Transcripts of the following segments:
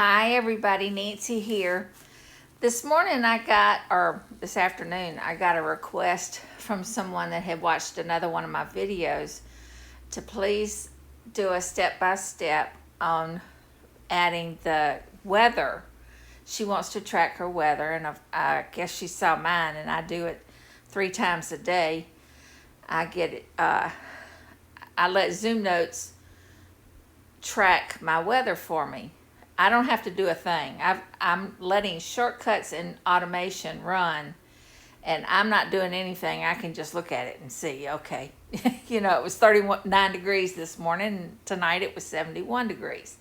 Hi everybody, Nancy here. This morning this afternoon, I got a request from someone that had watched another one of my videos to please do a step-by-step on adding the weather. She wants to track her weather, and I guess she saw mine, and I do it 3 times a day. I let Zoomnotes track my weather for me. I don't have to do a thing. I'm letting shortcuts and automation run, and I'm not doing anything. I can just look at it and see, okay, it was 39 degrees this morning, and tonight it was 71 degrees.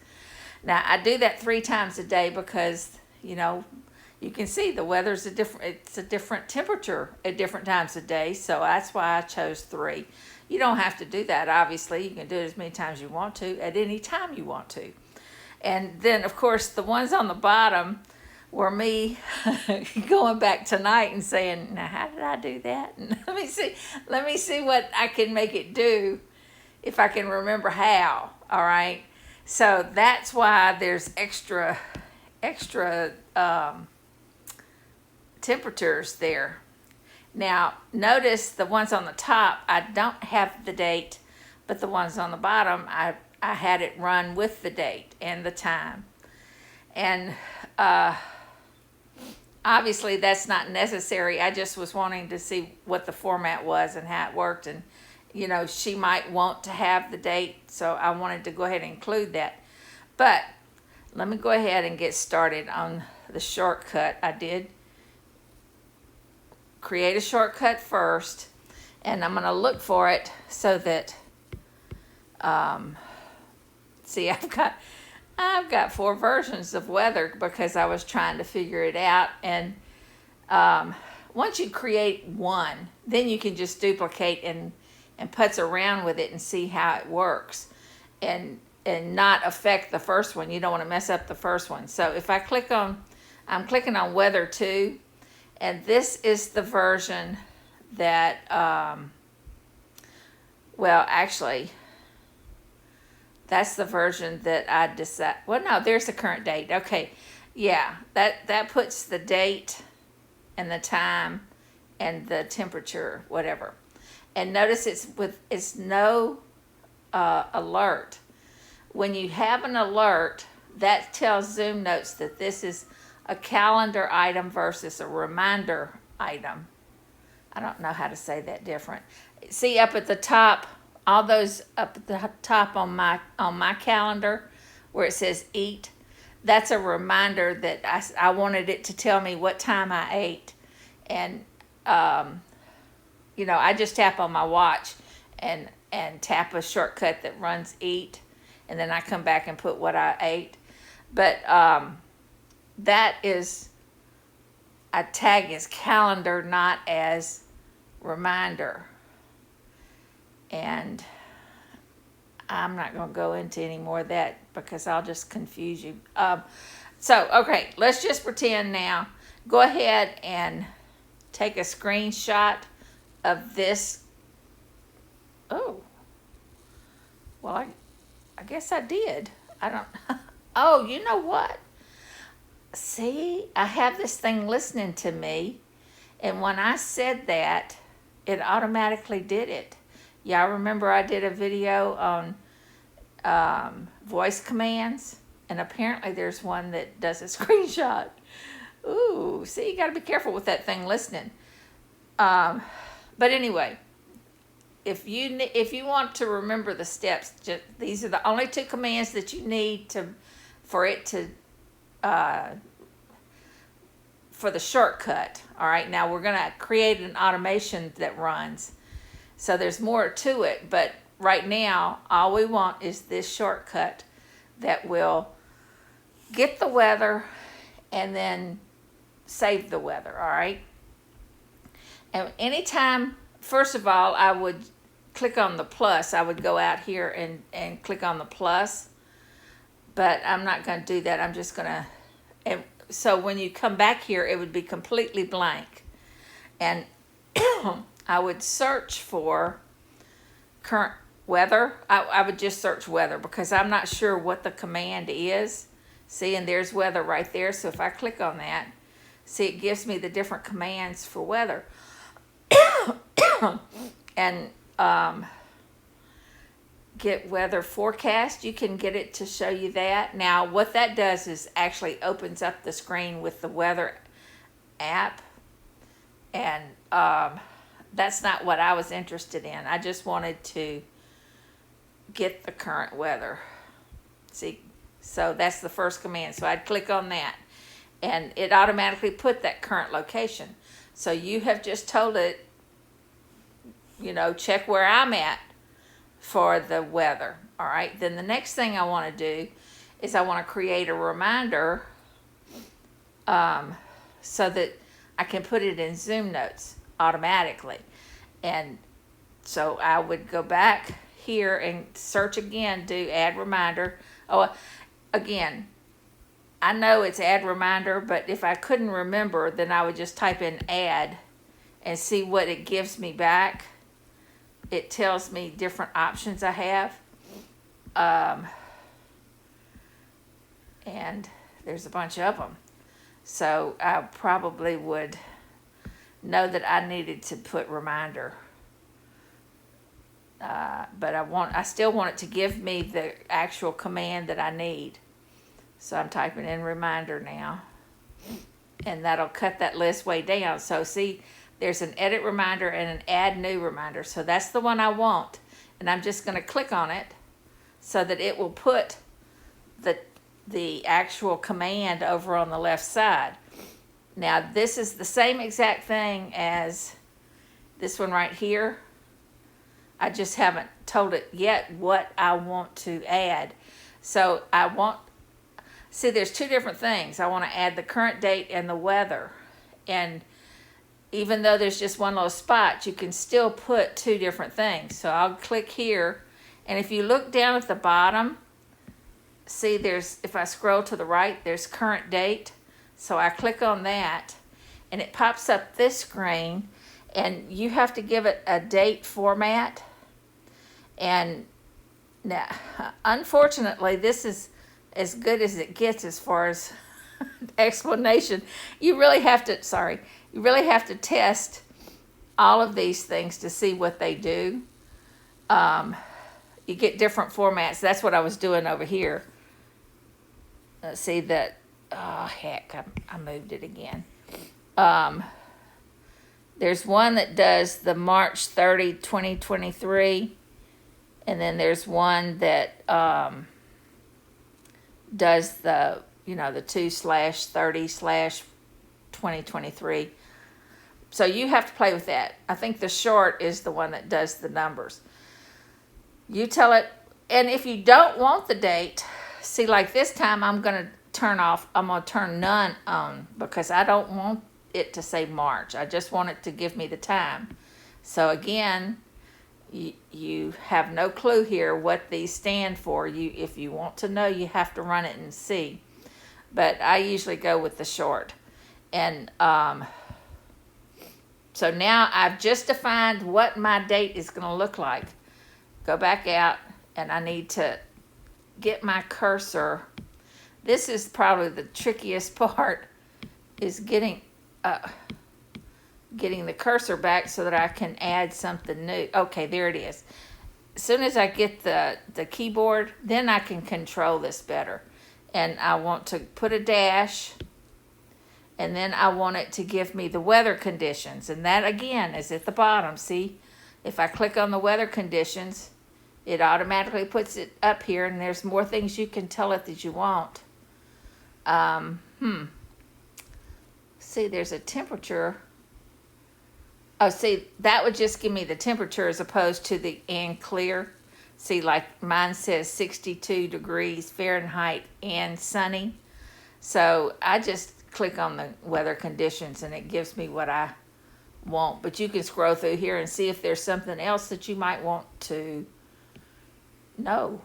Now, I do that 3 times a day because, you can see the weather's it's a different temperature at different times of day, so that's why I chose 3. You don't have to do that, obviously. You can do it as many times as you want to, at any time you want to. And then, of course, the ones on the bottom were me going back tonight and saying, now, how did I do that? And let me see what I can make it do if I can remember how, all right? So that's why there's extra temperatures there. Now, notice the ones on the top, I don't have the date, but the ones on the bottom, I had it run with the date and the time. And obviously that's not necessary. I just was wanting to see what the format was and how it worked. And, she might want to have the date, so I wanted to go ahead and include that. But let me go ahead and get started on the shortcut. I did create a shortcut first, and I'm going to look for it so that see, I've got 4 versions of weather because I was trying to figure it out. And once you create one, then you can just duplicate and putz around with it and see how it works, and not affect the first one. You don't want to mess up the first one. So if I'm clicking on weather 2, and this is the version that actually, that's the version that I decide. Well, no, there's the current date. Okay, yeah, that puts the date and the time and the temperature, whatever. And notice it's no alert. When you have an alert, that tells Zoomnotes that this is a calendar item versus a reminder item. I don't know how to say that different. See up at the top, all those up at the top on my calendar where it says eat, that's a reminder that I wanted it to tell me what time I ate. And I just tap on my watch and tap a shortcut that runs eat, and then I come back and put what I ate. But that is, I tag as calendar, not as reminder. And I'm not going to go into any more of that because I'll just confuse you. Okay, let's just pretend now. Go ahead and take a screenshot of this. Oh, well, I guess I did. I don't. Oh, you know what? See, I have this thing listening to me, and when I said that, it automatically did it. Y'all remember I did a video on voice commands, and apparently there's one that does a screenshot. Ooh, see, you got to be careful with that thing listening. But anyway, if you want to remember the steps, these are the only 2 commands that you need for the shortcut. All right, now we're going to create an automation that runs. So there's more to it, but right now, all we want is this shortcut that will get the weather and then save the weather, all right? And anytime, first of all, I would click on the plus. I would go out here and click on the plus, but I'm not going to do that. I'm just going to, so when you come back here, it would be completely blank. And I would search for current weather. I would just search weather because I'm not sure what the command is. See, and there's weather right there. So if I click on that, see, it gives me the different commands for weather. And get weather forecast, you can get it to show you that. Now, what that does is actually opens up the screen with the weather app. And that's not what I was interested in. I just wanted to get the current weather. See, so that's the first command. So I'd click on that, and it automatically put that current location. So you have just told it, you know, check where I'm at for the weather. All right. Then the next thing I want to do is I want to create a reminder so that I can put it in Zoomnotes automatically. And so I would go back here and search again, do add reminder. Oh, again, I know it's add reminder, but if I couldn't remember, then I would just type in add and see what it gives me back. It tells me different options I have. And there's a bunch of them. So I probably would know that I needed to put reminder. But I still want it to give me the actual command that I need. So I'm typing in reminder now. And that'll cut that list way down. So see, there's an edit reminder and an add new reminder. So that's the one I want. And I'm just going to click on it so that it will put the actual command over on the left side. Now this is the same exact thing as this one right here. I just haven't told it yet what I want to add. So see, there's two different things. I want to add the current date and the weather. And even though there's just one little spot, you can still put two different things. So I'll click here. And if you look down at the bottom, see if I scroll to the right, there's current date. So I click on that and it pops up this screen, and you have to give it a date format. And now, unfortunately, this is as good as it gets as far as explanation. You really have to test all of these things to see what they do. You get different formats. That's what I was doing over here. Let's see that. Oh, heck, I moved it again. There's one that does the March 30, 2023. And then there's one that does the 2/30/2023. So you have to play with that. I think the short is the one that does the numbers. You tell it, and if you don't want the date, see, like this time I'm going to turn none on because I don't want it to say March. I just want it to give me the time. So again, you have no clue here what these stand for. If you want to know, you have to run it and see. But I usually go with the short. And so now I've just defined what my date is going to look like. Go back out, and I need to get my cursor. This is probably the trickiest part, is getting the cursor back so that I can add something new. Okay, there it is. As soon as I get the keyboard, then I can control this better. And I want to put a dash, and then I want it to give me the weather conditions. And that, again, is at the bottom. See, if I click on the weather conditions, it automatically puts it up here, and there's more things you can tell it that you want. See, there's a temperature. Oh, see, that would just give me the temperature as opposed to the and clear. See, like mine says 62 degrees Fahrenheit and sunny. So I just click on the weather conditions and it gives me what I want. But you can scroll through here and see if there's something else that you might want to know.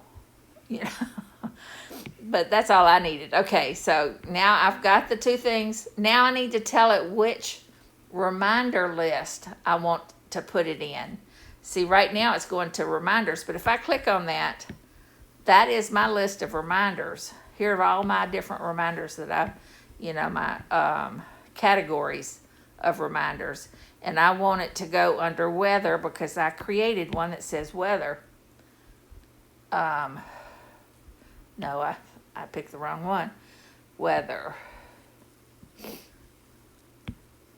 But that's all I needed. Okay, so now I've got the two things. Now I need to tell it which reminder list I want to put it in. See, right now it's going to reminders, but if I click on that, that is my list of reminders. here are all my different reminders that my categories of reminders. And I want it to go under weather because I created one that says weather. No, I picked the wrong one. Weather.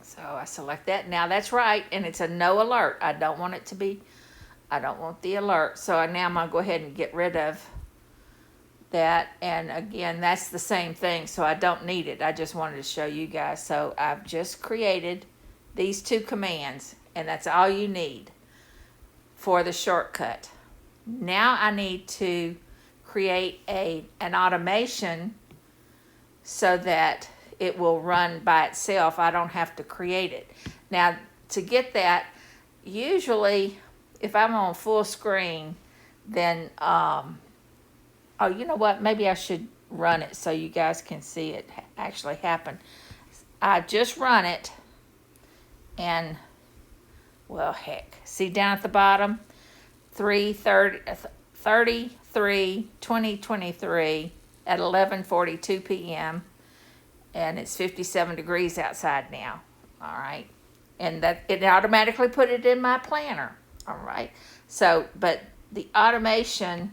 So I select that. Now that's right, and it's a no alert. I don't want the alert. So now I'm going to go ahead and get rid of that. And again, that's the same thing, so I don't need it. I just wanted to show you guys. So I've just created these two commands, and that's all you need for the shortcut. Now I need to create an automation so that it will run by itself. I don't have to create it. Now, to get that, usually if I'm on full screen, then, oh, you know what? Maybe I should run it so you guys can see it actually happen. I just run it, and, well, heck. See down at the bottom? 3/33/2023 at 11:42 p.m. and it's 57 degrees outside now. All right, and that it automatically put it in my planner. All right, so but the automation,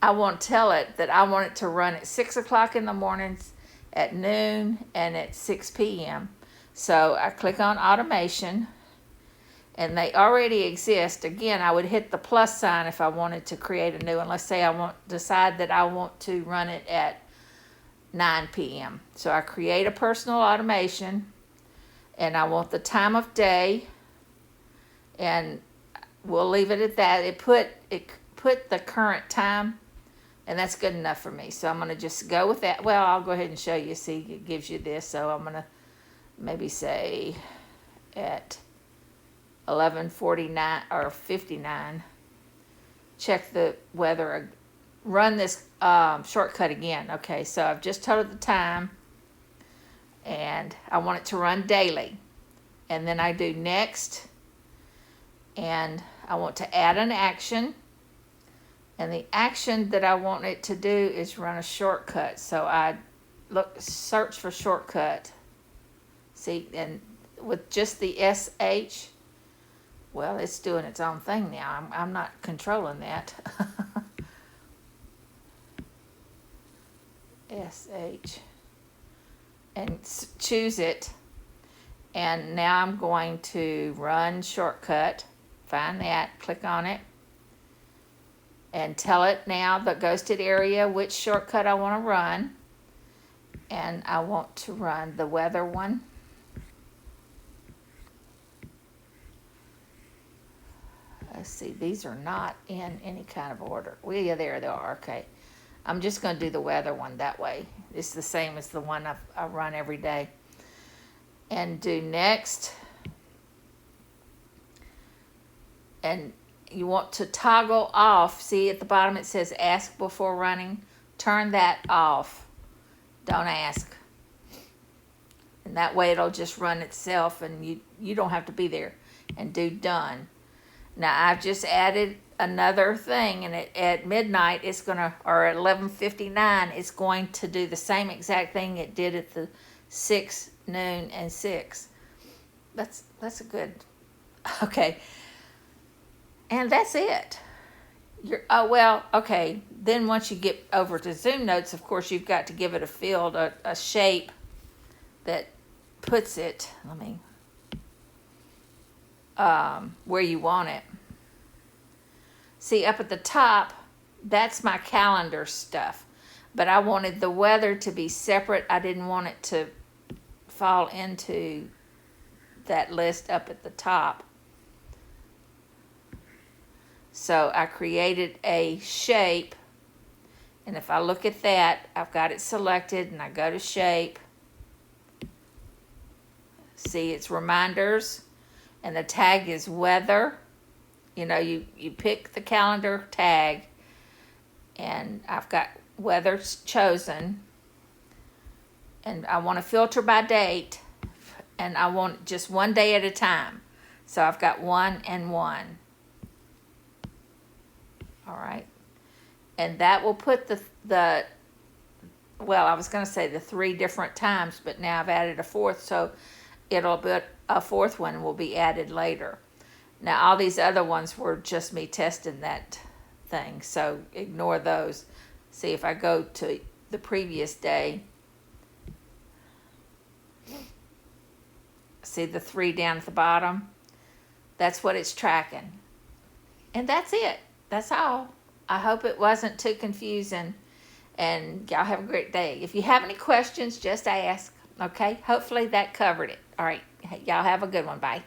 I won't tell it that I want it to run at 6 o'clock in the mornings, at noon, and at 6 p.m. So I click on automation, and they already exist. Again, I would hit the plus sign if I wanted to create a new one. Let's say decide that I want to run it at 9 p.m. So I create a personal automation, and I want the time of day, and we'll leave it at that. It put the current time, and that's good enough for me. So I'm going to just go with that. Well, I'll go ahead and show you. See, it gives you this. So I'm going to maybe say at 11:49 or 59. Check the weather. Run this shortcut again. Okay, so I've just told it the time, and I want it to run daily. And then I do next, and I want to add an action. And the action that I want it to do is run a shortcut. So I search for shortcut. See, and with just the SH, well, it's doing its own thing now. I'm not controlling that. SH. And choose it. And now I'm going to run shortcut. Find that. Click on it. And tell it now that goes to the area which shortcut I want to run. And I want to run the weather one. Let's see, these are not in any kind of order. Well, yeah, there they are. Okay. I'm just going to do the weather one that way. It's the same as the one I run every day. And do next. And you want to toggle off. See at the bottom it says ask before running. Turn that off. Don't ask. And that way it'll just run itself, and you don't have to be there. And do done. Now I've just added another thing, and at midnight it's gonna, or at 11:59, it's going to do the same exact thing it did at the 6, noon, and 6. That's a good. Okay. And that's it. Okay. Then once you get over to Zoomnotes, of course, you've got to give it a field, a shape that puts it. Let me. Where you want it. See, up at the top, that's my calendar stuff. But I wanted the weather to be separate. I didn't want it to fall into that list up at the top. So I created a shape. And if I look at that, I've got it selected, and I go to shape. See, it's reminders. And the tag is weather. You know, you pick the calendar tag, and I've got weather chosen. And I want to filter by date, and I want just one day at a time. So I've got 1 and 1. All right. And that will put the well, I was going to say the 3 different times, but now I've added a fourth, so it'll be a fourth one will be added later. Now, all these other ones were just me testing that thing, so ignore those. See, if I go to the previous day, see the 3 down at the bottom? That's what it's tracking. And that's it. That's all. I hope it wasn't too confusing. And y'all have a great day. If you have any questions, just ask. Okay? Hopefully that covered it. All right. Y'all have a good one. Bye.